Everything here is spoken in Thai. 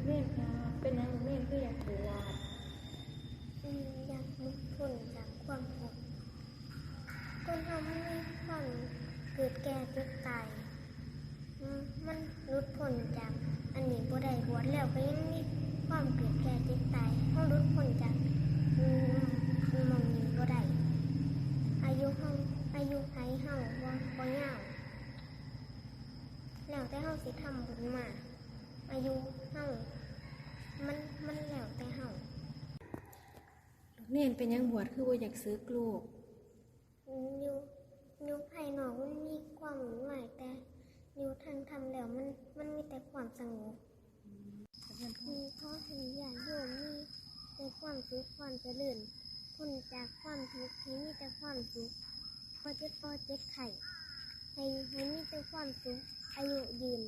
กเรียนค่ะเป็นนักเรียนคืออยากถือลาดอยากหลุดพ้นจากความทุกข์คนเราไม่มีความเกิดแก่เจ็บตายมันหลุดพ้นจากอันนี้บ่ได้บวชแล้วก็ยังมีความเกิดแก่เจ็บตายเฮาหลุดพ้นจากมองนี้บ่ได้อายุไขเฮาบ่ยาวแล้วแต่เฮาสิทำบุญมาอายุเฮามันแล้วแต่เฮาลูกเรียนเป็นยังบวชคือว่าอยากซื้อลูกอยู่ภายนอกมันมีความวุ่นวายแต่อยู่ทางธรรมแล้วมันมีแต่ความสงบมีขอให้ญาติโยมมีแต่ความสุขความเจริญพ้นจากความทุกข์ให้มีแต่ความสุขพอเจ็บไข้ให้มีแต่ความสุขอายุยืน